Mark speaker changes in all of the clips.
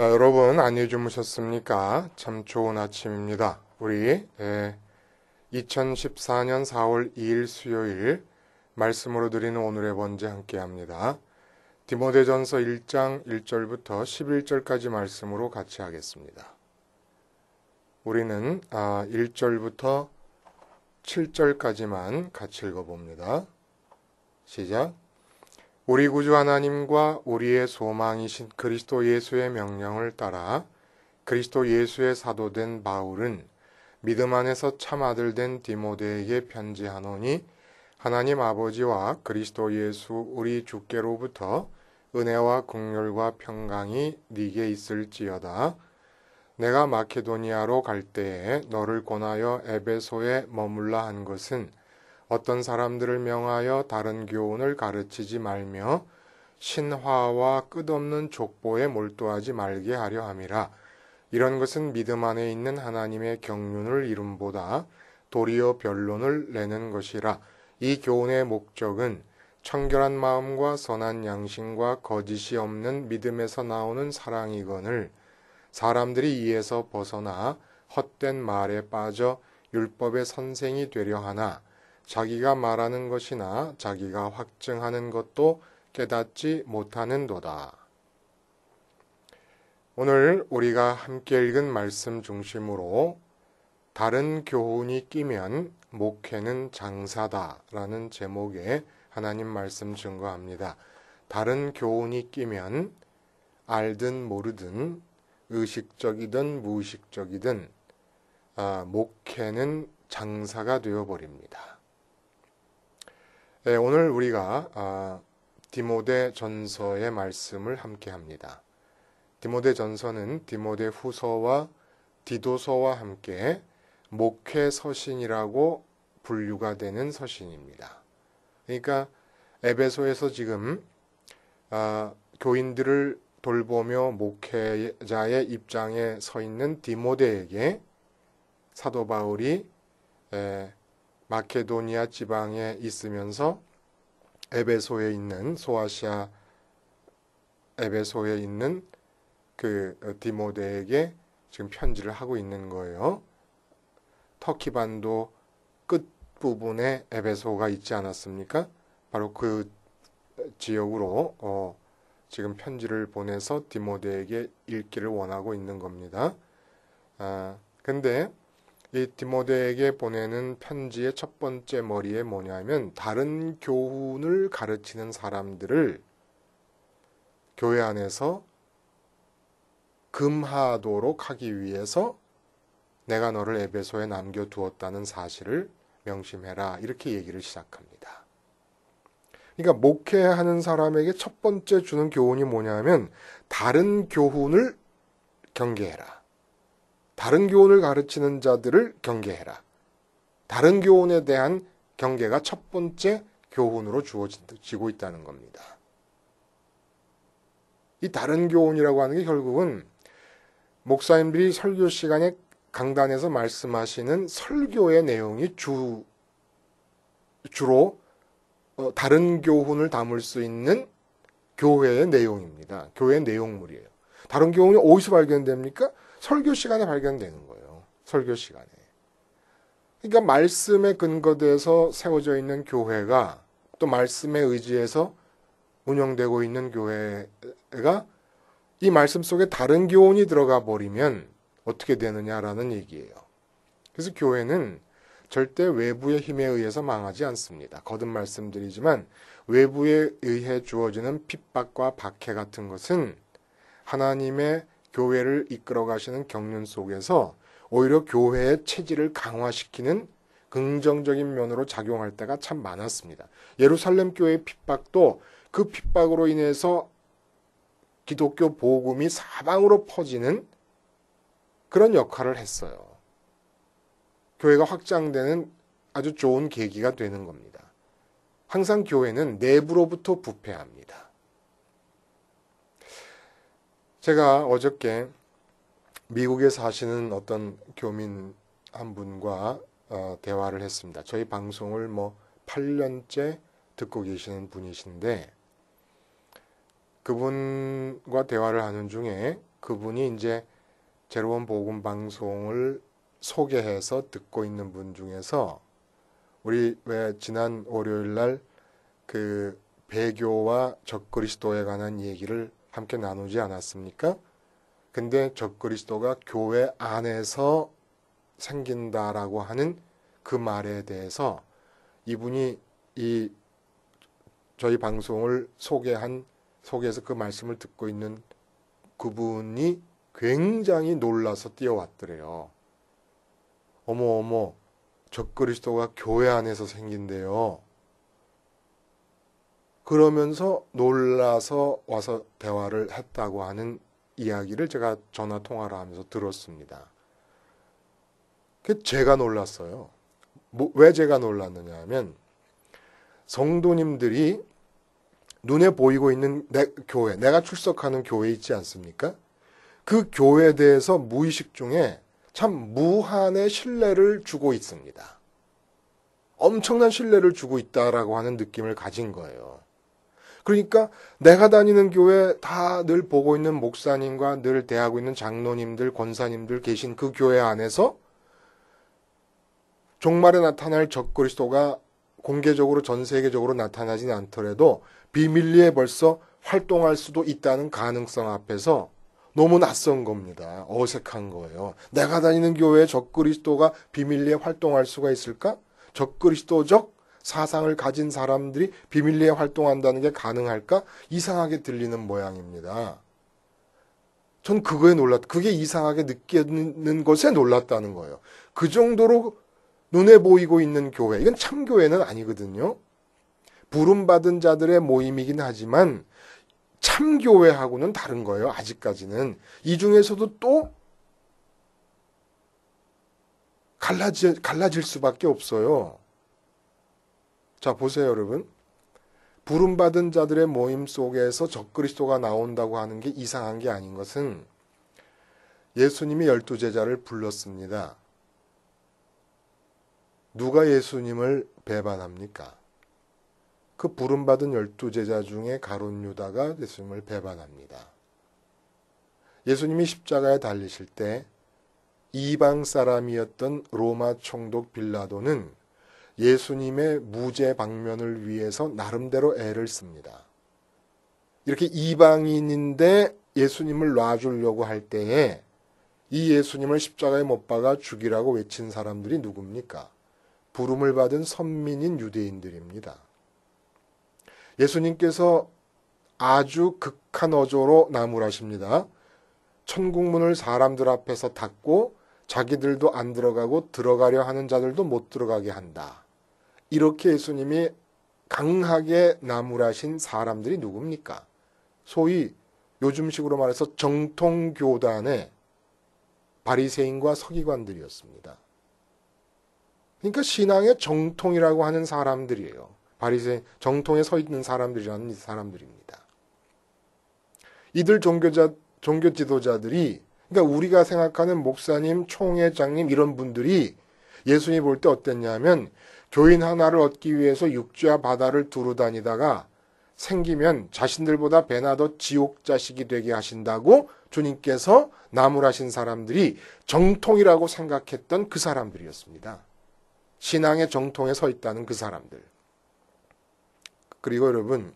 Speaker 1: 여러분 안녕히 주무셨습니까? 참 좋은 아침입니다. 우리 2014년 4월 2일 수요일 말씀으로 드리는 오늘의 번제 함께합니다. 디모데전서 1장 1절부터 11절까지 말씀으로 같이 하겠습니다. 우리는 1절부터 7절까지만 같이 읽어봅니다. 시작. 우리 구주 하나님과 우리의 소망이신 그리스도 예수의 명령을 따라 그리스도 예수의 사도된 바울은 믿음 안에서 참 아들 된 디모데에게 편지하노니 하나님 아버지와 그리스도 예수 우리 주께로부터 은혜와 긍휼과 평강이 네게 있을지어다. 내가 마케도니아로 갈 때에 너를 권하여 에베소에 머물라 한 것은 어떤 사람들을 명하여 다른 교훈을 가르치지 말며 신화와 끝없는 족보에 몰두하지 말게 하려 함이라. 이런 것은 믿음 안에 있는 하나님의 경륜을 이름보다 도리어 변론을 내는 것이라. 이 교훈의 목적은 청결한 마음과 선한 양심과 거짓이 없는 믿음에서 나오는 사랑이거늘 사람들이 이에서 벗어나 헛된 말에 빠져 율법의 선생이 되려 하나 자기가 말하는 것이나 자기가 확증하는 것도 깨닫지 못하는도다. 오늘 우리가 함께 읽은 말씀 중심으로 다른 교훈이 끼면 목회는 장사다 라는 제목의 하나님 말씀 증거합니다. 다른 교훈이 끼면 알든 모르든 의식적이든 무의식적이든 목회는 장사가 되어버립니다. 오늘 우리가 디모데 전서의 말씀을 함께 합니다. 디모데 전서는 디모데 후서와 디도서와 함께 목회 서신이라고 분류가 되는 서신입니다. 그러니까 에베소에서 지금 교인들을 돌보며 목회자의 입장에 서 있는 디모데에게 사도 바울이 마케도니아 지방에 있으면서 에베소에 있는 소아시아 에베소에 있는 그 디모데에게 지금 편지를 하고 있는 거예요. 터키 반도 끝 부분에 에베소가 있지 않았습니까? 바로 그 지역으로 지금 편지를 보내서 디모데에게 읽기를 원하고 있는 겁니다. 근데 이 디모데에게 보내는 편지의 첫 번째 머리에 뭐냐면 다른 교훈을 가르치는 사람들을 교회 안에서 금하도록 하기 위해서 내가 너를 에베소에 남겨두었다는 사실을 명심해라. 이렇게 얘기를 시작합니다. 그러니까 목회하는 사람에게 첫 번째 주는 교훈이 뭐냐면 다른 교훈을 경계해라. 다른 교훈을 가르치는 자들을 경계해라. 다른 교훈에 대한 경계가 첫 번째 교훈으로 주어지고 있다는 겁니다. 이 다른 교훈이라고 하는 게 결국은 목사님들이 설교 시간에 강단에서 말씀하시는 설교의 내용이 주로 다른 교훈을 담을 수 있는 교회의 내용입니다. 교회의 내용물이에요. 다른 교훈이 어디서 발견됩니까? 설교 시간에 발견되는 거예요. 설교 시간에. 그러니까 말씀에 근거돼서 세워져 있는 교회가 또 말씀에 의지해서 운영되고 있는 교회가 이 말씀 속에 다른 교훈이 들어가 버리면 어떻게 되느냐라는 얘기예요. 그래서 교회는 절대 외부의 힘에 의해서 망하지 않습니다. 거듭 말씀드리지만 외부에 의해 주어지는 핍박과 박해 같은 것은 하나님의 교회를 이끌어 가시는 경륜 속에서 오히려 교회의 체질을 강화시키는 긍정적인 면으로 작용할 때가 참 많았습니다. 예루살렘 교회의 핍박도 그 핍박으로 인해서 기독교 복음이 사방으로 퍼지는 그런 역할을 했어요. 교회가 확장되는 아주 좋은 계기가 되는 겁니다. 항상 교회는 내부로부터 부패합니다. 제가 어저께 미국에 사시는 어떤 교민 한 분과 대화를 했습니다. 저희 방송을 8년째 듣고 계시는 분이신데 그분과 대화를 하는 중에 그분이 이제 제로원 복음 방송을 소개해서 듣고 있는 분 중에서 우리 왜 지난 월요일 날 그 배교와 적그리스도에 관한 얘기를 함께 나누지 않았습니까? 근데 적그리스도가 교회 안에서 생긴다라고 하는 그 말에 대해서 이분이 이 저희 방송을 소개해서 그 말씀을 듣고 있는 그분이 굉장히 놀라서 뛰어왔더래요. 어머, 적그리스도가 교회 안에서 생긴대요. 그러면서 놀라서 와서 대화를 했다고 하는 이야기를 제가 전화 통화를 하면서 들었습니다. 제가 놀랐어요. 왜 제가 놀랐느냐 하면 성도님들이 눈에 보이고 있는 교회, 내가 출석하는 교회 있지 않습니까? 그 교회에 대해서 무의식 중에 참 무한의 신뢰를 주고 있습니다. 엄청난 신뢰를 주고 있다라고 하는 느낌을 가진 거예요. 그러니까 내가 다니는 교회 다 늘 보고 있는 목사님과 늘 대하고 있는 장로님들, 권사님들 계신 그 교회 안에서 종말에 나타날 적그리스도가 공개적으로 전 세계적으로 나타나진 않더라도 비밀리에 벌써 활동할 수도 있다는 가능성 앞에서 너무 낯선 겁니다. 어색한 거예요. 내가 다니는 교회에 적그리스도가 비밀리에 활동할 수가 있을까? 적그리스도적 사상을 가진 사람들이 비밀리에 활동한다는 게 가능할까? 이상하게 들리는 모양입니다. 전 그게 이상하게 느끼는 것에 놀랐다는 거예요. 그 정도로 눈에 보이고 있는 교회, 이건 참교회는 아니거든요. 부름받은 자들의 모임이긴 하지만 참교회하고는 다른 거예요. 아직까지는. 이 중에서도 또 갈라질 수밖에 없어요. 자, 보세요, 여러분. 부름받은 자들의 모임 속에서 적그리스도가 나온다고 하는 게 이상한 게 아닌 것은 예수님이 12제자를 불렀습니다. 누가 예수님을 배반합니까? 그 부름받은 12제자 중에 가룟 유다가 예수님을 배반합니다. 예수님이 십자가에 달리실 때 이방 사람이었던 로마 총독 빌라도는 예수님의 무죄 방면을 위해서 나름대로 애를 씁니다. 이렇게 이방인인데 예수님을 놔주려고 할 때에 이 예수님을 십자가에 못 박아 죽이라고 외친 사람들이 누굽니까? 부름을 받은 선민인 유대인들입니다. 예수님께서 아주 극한 어조로 나무라십니다. 천국문을 사람들 앞에서 닫고 자기들도 안 들어가고 들어가려 하는 자들도 못 들어가게 한다. 이렇게 예수님이 강하게 나무라신 사람들이 누굽니까? 소위 요즘식으로 말해서 정통교단의 바리새인과 서기관들이었습니다. 그러니까 신앙의 정통이라고 하는 사람들이에요. 바리새인, 정통에 서 있는 사람들이라는 사람들입니다. 이들 종교 지도자들이, 그러니까 우리가 생각하는 목사님, 총회장님 이런 분들이 예수님 볼 때 어땠냐면 교인 하나를 얻기 위해서 육지와 바다를 두루 다니다가 생기면 자신들보다 배나 더 지옥 자식이 되게 하신다고 주님께서 나무라신 사람들이 정통이라고 생각했던 그 사람들이었습니다. 신앙의 정통에 서 있다는 그 사람들. 그리고 여러분,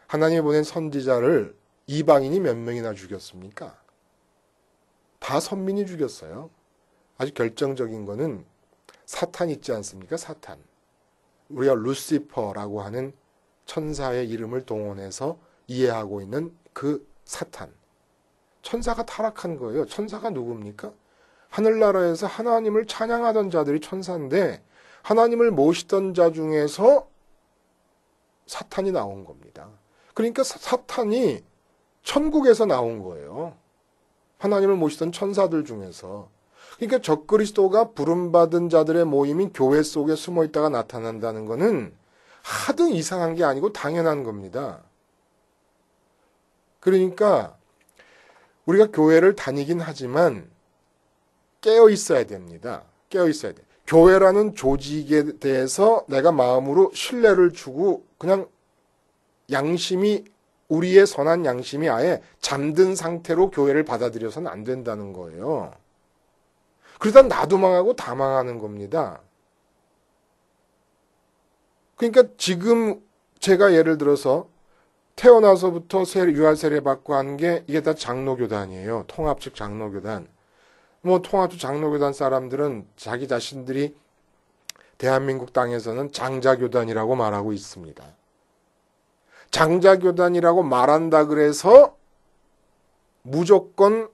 Speaker 1: 하나님이 보낸 선지자를 이방인이 몇 명이나 죽였습니까? 다 선민이 죽였어요. 아주 결정적인 거는 사탄 있지 않습니까? 사탄. 우리가 루시퍼라고 하는 천사의 이름을 동원해서 이해하고 있는 그 사탄. 천사가 타락한 거예요. 천사가 누굽니까? 하늘나라에서 하나님을 찬양하던 자들이 천사인데 하나님을 모시던 자 중에서 사탄이 나온 겁니다. 그러니까 사탄이 천국에서 나온 거예요. 하나님을 모시던 천사들 중에서. 그러니까 적그리스도가 부름받은 자들의 모임인 교회 속에 숨어 있다가 나타난다는 것은 하등 이상한 게 아니고 당연한 겁니다. 그러니까 우리가 교회를 다니긴 하지만 깨어 있어야 됩니다. 깨어 있어야 돼. 교회라는 조직에 대해서 내가 마음으로 신뢰를 주고 그냥 양심이 우리의 선한 양심이 아예 잠든 상태로 교회를 받아들여서는 안 된다는 거예요. 그러다 나도 망하고 다 망하는 겁니다. 그러니까 지금 제가 예를 들어서 태어나서부터 유아 세례 받고 한 게 이게 다 장로교단이에요. 통합 측 장로교단. 통합 측 장로교단 사람들은 자기 자신들이 대한민국 땅에서는 장자교단이라고 말하고 있습니다. 장자교단이라고 말한다 그래서 무조건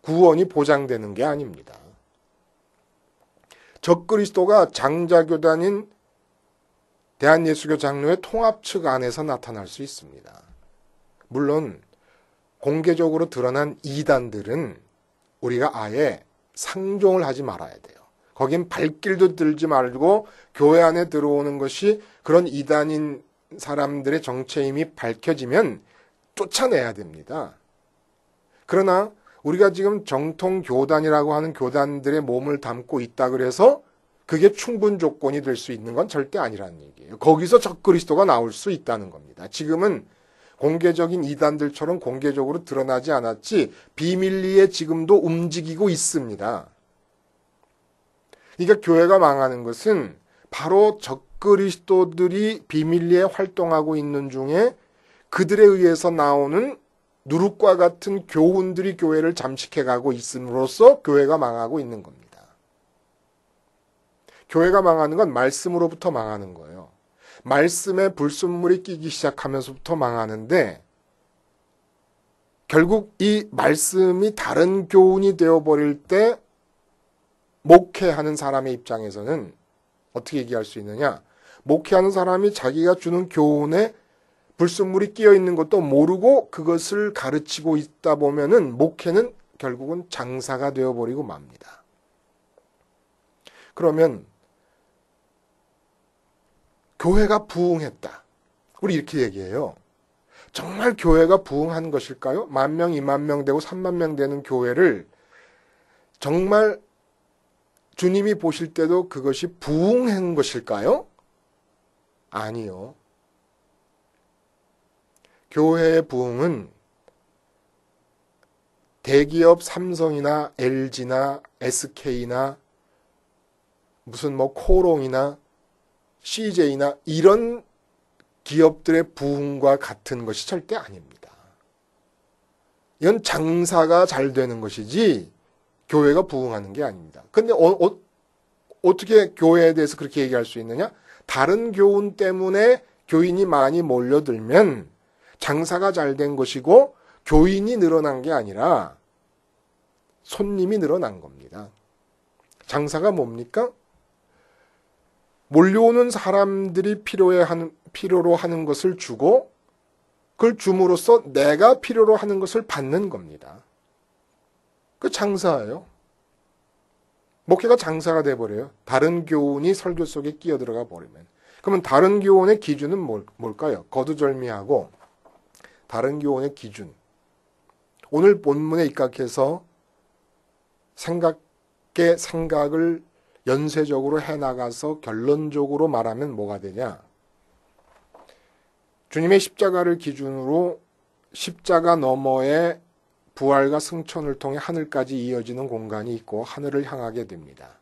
Speaker 1: 구원이 보장되는 게 아닙니다. 적그리스도가 장자교단인 대한예수교 장로회 통합 측 안에서 나타날 수 있습니다. 물론 공개적으로 드러난 이단들은 우리가 아예 상종을 하지 말아야 돼요. 거긴 발길도 들지 말고 교회 안에 들어오는 것이 그런 이단인 사람들의 정체임이 밝혀지면 쫓아내야 됩니다. 그러나 우리가 지금 정통 교단이라고 하는 교단들의 몸을 담고 있다 그래서 그게 충분 조건이 될 수 있는 건 절대 아니라는 얘기예요. 거기서 적그리스도가 나올 수 있다는 겁니다. 지금은 공개적인 이단들처럼 공개적으로 드러나지 않았지 비밀리에 지금도 움직이고 있습니다. 그러니까 교회가 망하는 것은 바로 적그리스도들이 비밀리에 활동하고 있는 중에 그들에 의해서 나오는 누룩과 같은 교훈들이 교회를 잠식해가고 있음으로써 교회가 망하고 있는 겁니다. 교회가 망하는 건 말씀으로부터 망하는 거예요. 말씀에 불순물이 끼기 시작하면서부터 망하는데 결국 이 말씀이 다른 교훈이 되어버릴 때 목회하는 사람의 입장에서는 어떻게 얘기할 수 있느냐? 목회하는 사람이 자기가 주는 교훈에 불순물이 끼어 있는 것도 모르고 그것을 가르치고 있다 보면은 목회는 결국은 장사가 되어버리고 맙니다. 그러면 교회가 부흥했다. 우리 이렇게 얘기해요. 정말 교회가 부흥한 것일까요? 10,000명, 20,000명 되고 30,000명 되는 교회를 정말 주님이 보실 때도 그것이 부흥한 것일까요? 아니요. 교회의 부흥은 대기업 삼성이나 LG나 SK나 무슨 코롱이나 CJ나 이런 기업들의 부흥과 같은 것이 절대 아닙니다. 이건 장사가 잘 되는 것이지 교회가 부흥하는 게 아닙니다. 근데 어떻게 교회에 대해서 그렇게 얘기할 수 있느냐? 다른 교훈 때문에 교인이 많이 몰려들면 장사가 잘 된 것이고 교인이 늘어난 게 아니라 손님이 늘어난 겁니다. 장사가 뭡니까? 몰려오는 사람들이 필요로 하는 것을 주고 그걸 줌으로써 내가 필요로 하는 것을 받는 겁니다. 그 장사예요. 목회가 장사가 돼버려요. 다른 교훈이 설교 속에 끼어들어가 버리면. 그러면 다른 교훈의 기준은 뭘까요? 거두절미하고 다른 교훈의 기준. 오늘 본문에 입각해서 생각을 연쇄적으로 해나가서 결론적으로 말하면 뭐가 되냐? 주님의 십자가를 기준으로 십자가 너머에 부활과 승천을 통해 하늘까지 이어지는 공간이 있고 하늘을 향하게 됩니다.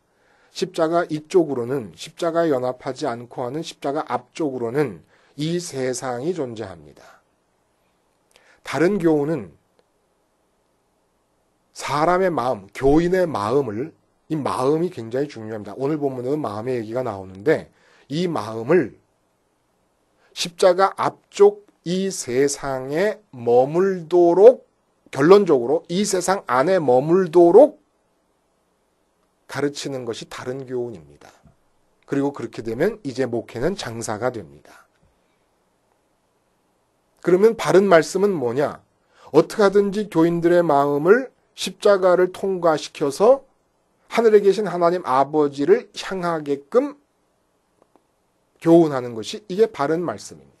Speaker 1: 십자가 이쪽으로는 십자가에 연합하지 않고 하는 십자가 앞쪽으로는 이 세상이 존재합니다. 다른 교훈은 사람의 마음, 교인의 마음을 이 마음이 굉장히 중요합니다. 오늘 본문에는 마음의 얘기가 나오는데 이 마음을 십자가 앞쪽 이 세상에 머물도록 결론적으로 이 세상 안에 머물도록 가르치는 것이 다른 교훈입니다. 그리고 그렇게 되면 이제 목회는 장사가 됩니다. 그러면 바른 말씀은 뭐냐? 어떻게 하든지 교인들의 마음을 십자가를 통과시켜서 하늘에 계신 하나님 아버지를 향하게끔 교훈하는 것이 이게 바른 말씀입니다.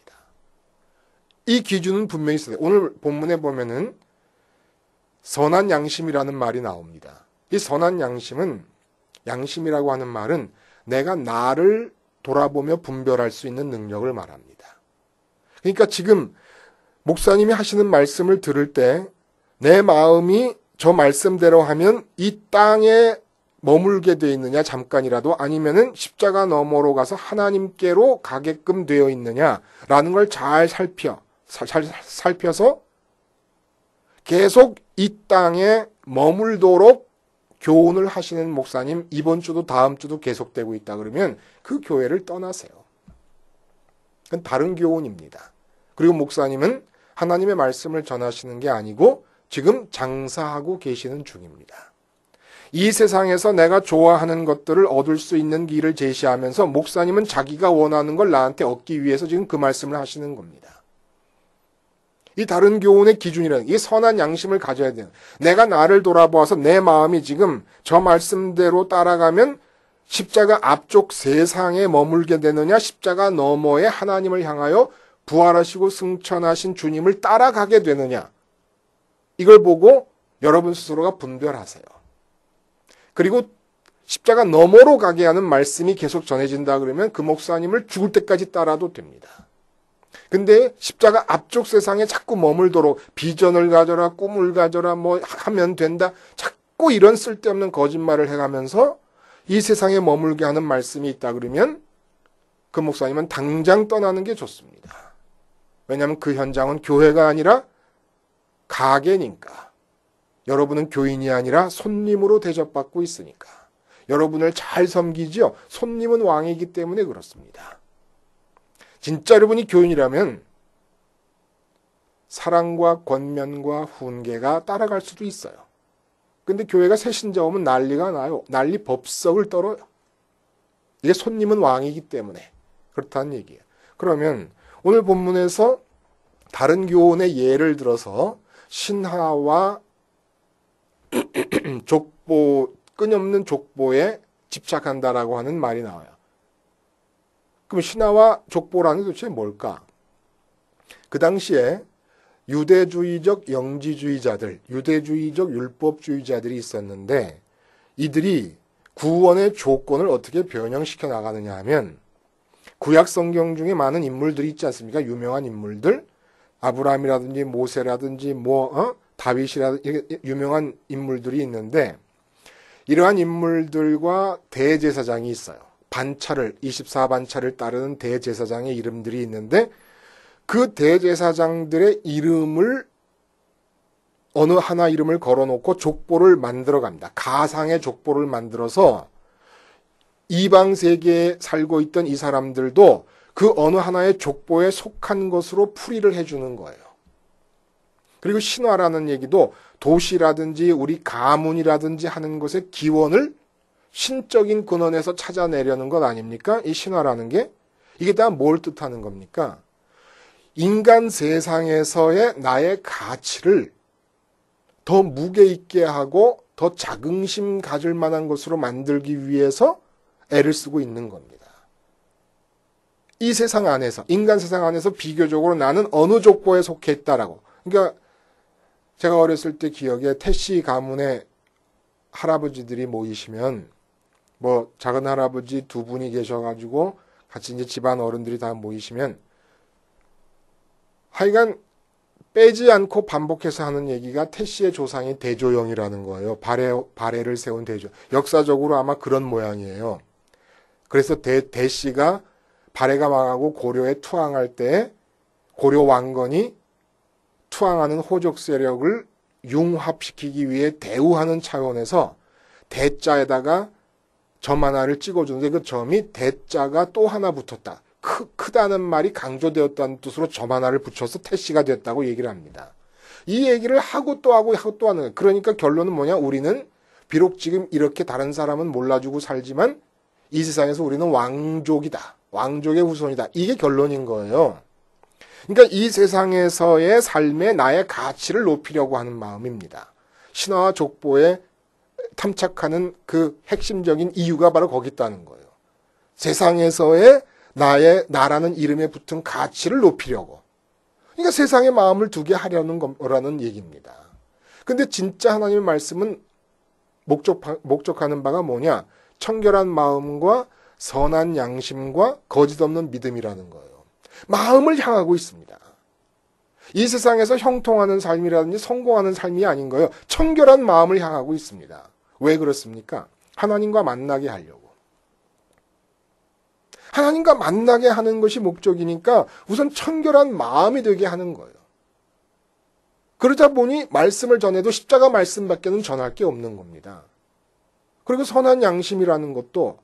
Speaker 1: 이 기준은 분명히 있어요. 오늘 본문에 보면은 선한 양심이라는 말이 나옵니다. 이 선한 양심이라고 하는 말은 내가 나를 돌아보며 분별할 수 있는 능력을 말합니다. 그러니까 지금 목사님이 하시는 말씀을 들을 때 내 마음이 저 말씀대로 하면 이 땅에 머물게 되어 있느냐 잠깐이라도 아니면은 십자가 너머로 가서 하나님께로 가게끔 되어 있느냐라는 걸 잘 살펴서 계속 이 땅에 머물도록 교훈을 하시는 목사님 이번 주도 다음 주도 계속되고 있다 그러면 그 교회를 떠나세요. 그건 다른 교훈입니다. 그리고 목사님은 하나님의 말씀을 전하시는 게 아니고 지금 장사하고 계시는 중입니다. 이 세상에서 내가 좋아하는 것들을 얻을 수 있는 길을 제시하면서 목사님은 자기가 원하는 걸 나한테 얻기 위해서 지금 그 말씀을 하시는 겁니다. 이 다른 교훈의 기준이라는 이 선한 양심을 가져야 돼요. 내가 나를 돌아보아서 내 마음이 지금 저 말씀대로 따라가면 십자가 앞쪽 세상에 머물게 되느냐 십자가 너머에 하나님을 향하여 부활하시고 승천하신 주님을 따라가게 되느냐 이걸 보고 여러분 스스로가 분별하세요. 그리고 십자가 너머로 가게 하는 말씀이 계속 전해진다 그러면 그 목사님을 죽을 때까지 따라도 됩니다. 근데 십자가 앞쪽 세상에 자꾸 머물도록 비전을 가져라 꿈을 가져라 뭐 하면 된다 자꾸 이런 쓸데없는 거짓말을 해가면서 이 세상에 머물게 하는 말씀이 있다 그러면 그 목사님은 당장 떠나는 게 좋습니다. 왜냐하면 그 현장은 교회가 아니라 가게니까. 여러분은 교인이 아니라 손님으로 대접받고 있으니까. 여러분을 잘 섬기지요. 손님은 왕이기 때문에 그렇습니다. 진짜 여러분이 교인이라면 사랑과 권면과 훈계가 따라갈 수도 있어요. 근데 교회가 새신자 오면 난리가 나요. 난리 법석을 떨어요. 이게 손님은 왕이기 때문에 그렇다는 얘기예요. 그러면 오늘 본문에서 다른 교훈의 예를 들어서 신하와 족보, 끊임없는 족보에 집착한다라고 하는 말이 나와요. 그럼 신하와 족보라는 게 도대체 뭘까? 그 당시에 유대주의적 영지주의자들, 유대주의적 율법주의자들이 있었는데 이들이 구원의 조건을 어떻게 변형시켜 나가느냐 하면 구약 성경 중에 많은 인물들이 있지 않습니까? 유명한 인물들. 아브라함이라든지 모세라든지 다윗이라든지 유명한 인물들이 있는데 이러한 인물들과 대제사장이 있어요. 반차를 24반차를 따르는 대제사장의 이름들이 있는데 그 대제사장들의 이름을 어느 하나 이름을 걸어놓고 족보를 만들어 갑니다. 가상의 족보를 만들어서 이방 세계에 살고 있던 이 사람들도 그 어느 하나의 족보에 속한 것으로 풀이를 해주는 거예요. 그리고 신화라는 얘기도 도시라든지 우리 가문이라든지 하는 것의 기원을 신적인 근원에서 찾아내려는 것 아닙니까? 이 신화라는 게 이게 다 뭘 뜻하는 겁니까? 인간 세상에서의 나의 가치를 더 무게 있게 하고 더 자긍심 가질 만한 것으로 만들기 위해서 애를 쓰고 있는 겁니다. 이 세상 안에서, 인간 세상 안에서 비교적으로 나는 어느 족보에 속해 있다라고. 그러니까 제가 어렸을 때 기억에 태씨 가문의 할아버지들이 모이시면 뭐 작은 할아버지 두 분이 계셔가지고 같이 이제 집안 어른들이 다 모이시면 하여간 빼지 않고 반복해서 하는 얘기가 태씨의 조상이 대조영이라는 거예요. 발해를 세운 대조. 역사적으로 아마 그런 모양이에요. 그래서 대씨가 발해가 망하고 고려에 투항할 때 고려 왕건이 투항하는 호족 세력을 융합시키기 위해 대우하는 차원에서 대자에다가 점 하나를 찍어주는데 그 점이 대자가 또 하나 붙었다. 크다는 말이 강조되었다는 뜻으로 점 하나를 붙여서 태씨가 됐다고 얘기를 합니다. 이 얘기를 하고 또 하고 또 하는 거예요. 그러니까 결론은 뭐냐? 우리는 비록 지금 이렇게 다른 사람은 몰라주고 살지만 이 세상에서 우리는 왕족이다. 왕족의 후손이다. 이게 결론인 거예요. 그러니까 이 세상에서의 삶에 나의 가치를 높이려고 하는 마음입니다. 신화와 족보에 탐착하는 그 핵심적인 이유가 바로 거기 있다는 거예요. 세상에서의 나라는 이름에 붙은 가치를 높이려고. 그러니까 세상에 마음을 두게 하려는 거라는 얘기입니다. 근데 진짜 하나님의 말씀은 목적하는 바가 뭐냐? 청결한 마음과 선한 양심과 거짓 없는 믿음이라는 거예요. 마음을 향하고 있습니다. 이 세상에서 형통하는 삶이라든지 성공하는 삶이 아닌 거예요. 청결한 마음을 향하고 있습니다. 왜 그렇습니까? 하나님과 만나게 하려고. 하나님과 만나게 하는 것이 목적이니까 우선 청결한 마음이 되게 하는 거예요. 그러다 보니 말씀을 전해도 십자가 말씀밖에는 전할 게 없는 겁니다. 그리고 선한 양심이라는 것도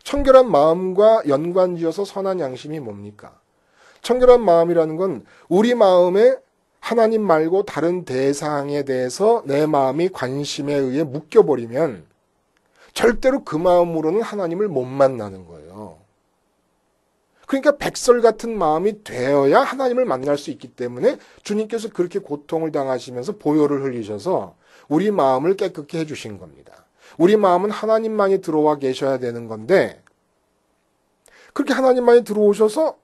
Speaker 1: 청결한 마음과 연관지어서 선한 양심이 뭡니까? 청결한 마음이라는 건 우리 마음에 하나님 말고 다른 대상에 대해서 내 마음이 관심에 의해 묶여버리면 절대로 그 마음으로는 하나님을 못 만나는 거예요. 그러니까 백설 같은 마음이 되어야 하나님을 만날 수 있기 때문에 주님께서 그렇게 고통을 당하시면서 보혈을 흘리셔서 우리 마음을 깨끗게 해주신 겁니다. 우리 마음은 하나님만이 들어와 계셔야 되는 건데 그렇게 하나님만이 들어오셔서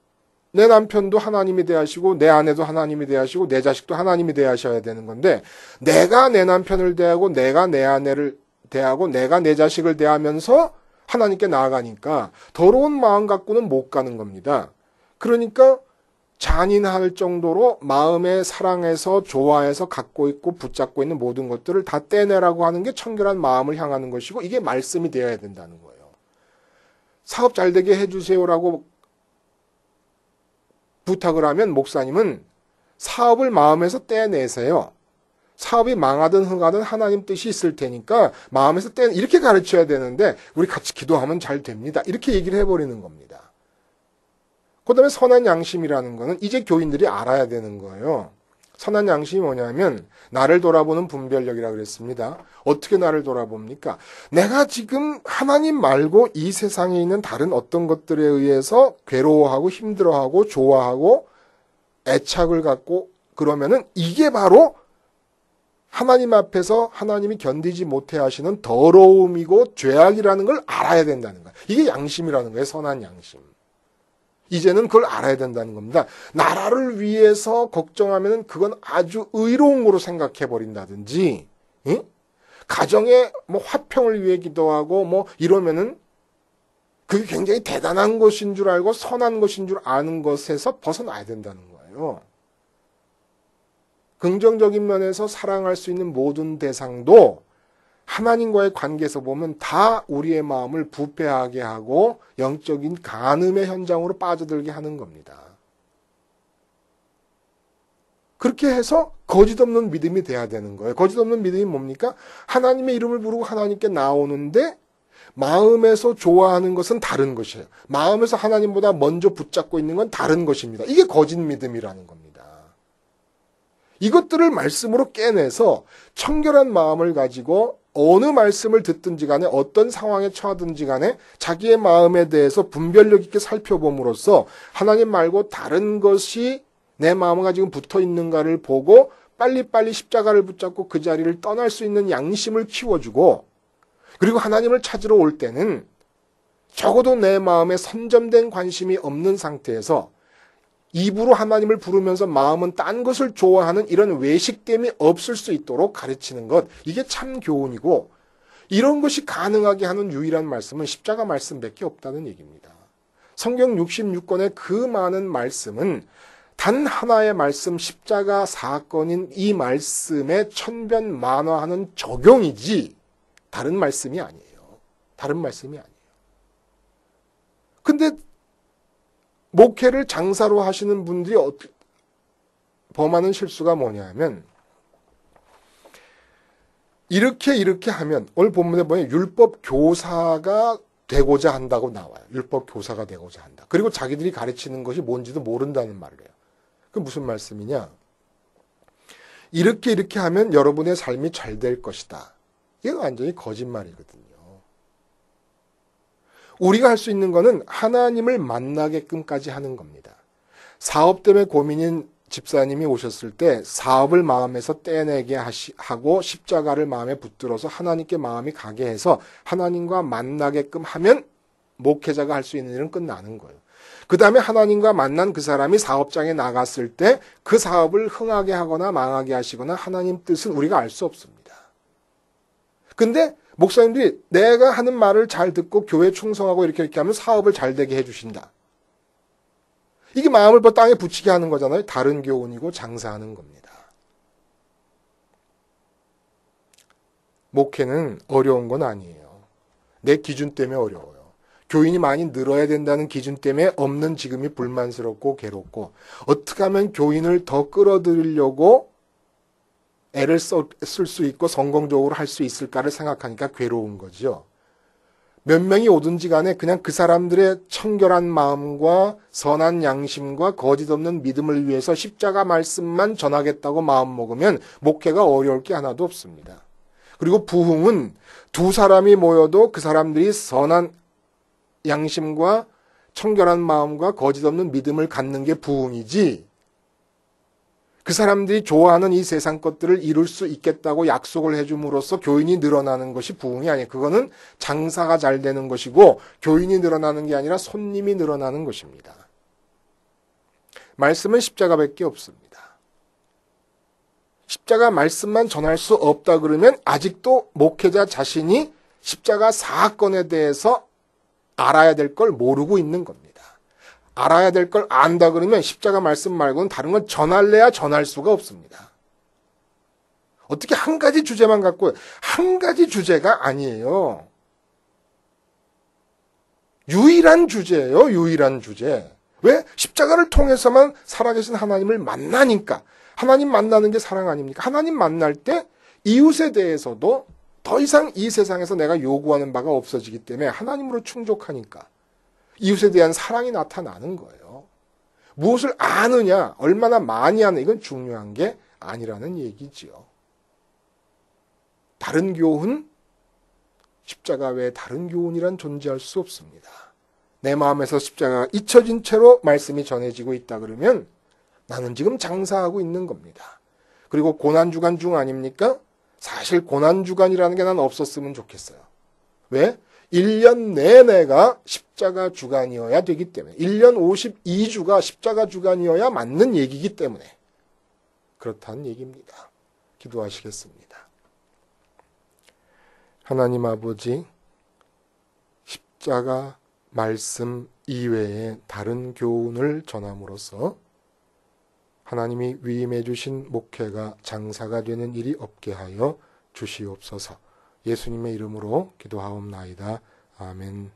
Speaker 1: 내 남편도 하나님이 대하시고 내 아내도 하나님이 대하시고 내 자식도 하나님이 대하셔야 되는 건데 내가 내 남편을 대하고 내가 내 아내를 대하고 내가 내 자식을 대하면서 하나님께 나아가니까 더러운 마음 갖고는 못 가는 겁니다. 그러니까 잔인할 정도로 마음에 사랑해서 좋아해서 갖고 있고 붙잡고 있는 모든 것들을 다 떼내라고 하는 게 청결한 마음을 향하는 것이고 이게 말씀이 되어야 된다는 거예요. 사업 잘 되게 해주세요라고 부탁을 하면 목사님은 사업을 마음에서 떼내세요. 사업이 망하든 흥하든 하나님 뜻이 있을 테니까 마음에서 이렇게 가르쳐야 되는데 우리 같이 기도하면 잘 됩니다. 이렇게 얘기를 해버리는 겁니다. 그 다음에 선한 양심이라는 거는 이제 교인들이 알아야 되는 거예요. 선한 양심이 뭐냐면 나를 돌아보는 분별력이라고 그랬습니다. 어떻게 나를 돌아봅니까? 내가 지금 하나님 말고 이 세상에 있는 다른 어떤 것들에 의해서 괴로워하고 힘들어하고 좋아하고 애착을 갖고 그러면은 이게 바로 하나님 앞에서 하나님이 견디지 못해 하시는 더러움이고 죄악이라는 걸 알아야 된다는 거예요. 이게 양심이라는 거예요. 선한 양심. 이제는 그걸 알아야 된다는 겁니다. 나라를 위해서 걱정하면 그건 아주 의로운 거로 생각해 버린다든지, 응? 가정의 뭐 화평을 위해 기도하고 뭐 이러면은 그게 굉장히 대단한 것인 줄 알고 선한 것인 줄 아는 것에서 벗어나야 된다는 거예요. 긍정적인 면에서 사랑할 수 있는 모든 대상도 하나님과의 관계에서 보면 다 우리의 마음을 부패하게 하고 영적인 간음의 현장으로 빠져들게 하는 겁니다. 그렇게 해서 거짓 없는 믿음이 돼야 되는 거예요. 거짓 없는 믿음이 뭡니까? 하나님의 이름을 부르고 하나님께 나오는데 마음에서 좋아하는 것은 다른 것이에요. 마음에서 하나님보다 먼저 붙잡고 있는 건 다른 것입니다. 이게 거짓 믿음이라는 겁니다. 이것들을 말씀으로 깨내서 청결한 마음을 가지고 어느 말씀을 듣든지 간에 어떤 상황에 처하든지 간에 자기의 마음에 대해서 분별력 있게 살펴봄으로써 하나님 말고 다른 것이 내 마음에 가지고 붙어 있는가를 보고 빨리빨리 십자가를 붙잡고 그 자리를 떠날 수 있는 양심을 키워주고 그리고 하나님을 찾으러 올 때는 적어도 내 마음에 선점된 관심이 없는 상태에서 입으로 하나님을 부르면서 마음은 딴 것을 좋아하는 이런 외식됨이 없을 수 있도록 가르치는 것. 이게 참 교훈이고 이런 것이 가능하게 하는 유일한 말씀은 십자가 말씀밖에 없다는 얘기입니다. 성경 66권의 그 많은 말씀은 단 하나의 말씀 십자가 사건인 이 말씀에 천변만화하는 적용이지 다른 말씀이 아니에요. 다른 말씀이 아니에요. 근데 목회를 장사로 하시는 분들이 범하는 실수가 뭐냐면 이렇게 하면 오늘 본문에 보면 율법 교사가 되고자 한다고 나와요. 율법 교사가 되고자 한다. 그리고 자기들이 가르치는 것이 뭔지도 모른다는 말을 해요. 그 무슨 말씀이냐? 이렇게 하면 여러분의 삶이 잘 될 것이다. 이게 완전히 거짓말이거든요. 우리가 할 수 있는 거는 하나님을 만나게끔까지 하는 겁니다. 사업 때문에 고민인 집사님이 오셨을 때 사업을 마음에서 떼내게 하고 십자가를 마음에 붙들어서 하나님께 마음이 가게 해서 하나님과 만나게끔 하면 목회자가 할 수 있는 일은 끝나는 거예요. 그 다음에 하나님과 만난 그 사람이 사업장에 나갔을 때 그 사업을 흥하게 하거나 망하게 하시거나 하나님 뜻은 우리가 알 수 없습니다. 근데 목사님들이 내가 하는 말을 잘 듣고 교회 충성하고 이렇게 하면 사업을 잘 되게 해주신다. 이게 마음을 땅에 붙이게 하는 거잖아요. 다른 교훈이고 장사하는 겁니다. 목회는 어려운 건 아니에요. 내 기준 때문에 어려워요. 교인이 많이 늘어야 된다는 기준 때문에 없는 지금이 불만스럽고 괴롭고, 어떻게 하면 교인을 더 끌어들이려고 애를 쓸 수 있고 성공적으로 할 수 있을까를 생각하니까 괴로운 거죠. 몇 명이 오든지 간에 그냥 그 사람들의 청결한 마음과 선한 양심과 거짓 없는 믿음을 위해서 십자가 말씀만 전하겠다고 마음먹으면 목회가 어려울 게 하나도 없습니다. 그리고 부흥은 두 사람이 모여도 그 사람들이 선한 양심과 청결한 마음과 거짓 없는 믿음을 갖는 게 부흥이지, 그 사람들이 좋아하는 이 세상 것들을 이룰 수 있겠다고 약속을 해줌으로써 교인이 늘어나는 것이 부흥이 아니에요. 그거는 장사가 잘 되는 것이고 교인이 늘어나는 게 아니라 손님이 늘어나는 것입니다. 말씀은 십자가밖에 없습니다. 십자가 말씀만 전할 수 없다 그러면 아직도 목회자 자신이 십자가 사건에 대해서 알아야 될 걸 모르고 있는 겁니다. 알아야 될 걸 안다 그러면 십자가 말씀 말고는 다른 건 전할래야 전할 수가 없습니다. 어떻게 한 가지 주제만 갖고, 한 가지 주제가 아니에요. 유일한 주제예요. 유일한 주제. 왜? 십자가를 통해서만 살아계신 하나님을 만나니까. 하나님 만나는 게 사랑 아닙니까? 하나님 만날 때 이웃에 대해서도 더 이상 이 세상에서 내가 요구하는 바가 없어지기 때문에 하나님으로 충족하니까 이웃에 대한 사랑이 나타나는 거예요. 무엇을 아느냐, 얼마나 많이 아느냐, 이건 중요한 게 아니라는 얘기지요. 다른 교훈, 십자가 외에 다른 교훈이란 존재할 수 없습니다. 내 마음에서 십자가가 잊혀진 채로 말씀이 전해지고 있다 그러면 나는 지금 장사하고 있는 겁니다. 그리고 고난주간 중 아닙니까? 사실 고난주간이라는 게 난 없었으면 좋겠어요. 왜? 1년 내내가 십자가 주간이어야 되기 때문에, 1년 52주가 십자가 주간이어야 맞는 얘기이기 때문에 그렇다는 얘기입니다. 기도하시겠습니다. 하나님 아버지, 십자가 말씀 이외에 다른 교훈을 전함으로써 하나님이 위임해 주신 목회가 장사가 되는 일이 없게 하여 주시옵소서. 예수님의 이름으로 기도하옵나이다. 아멘.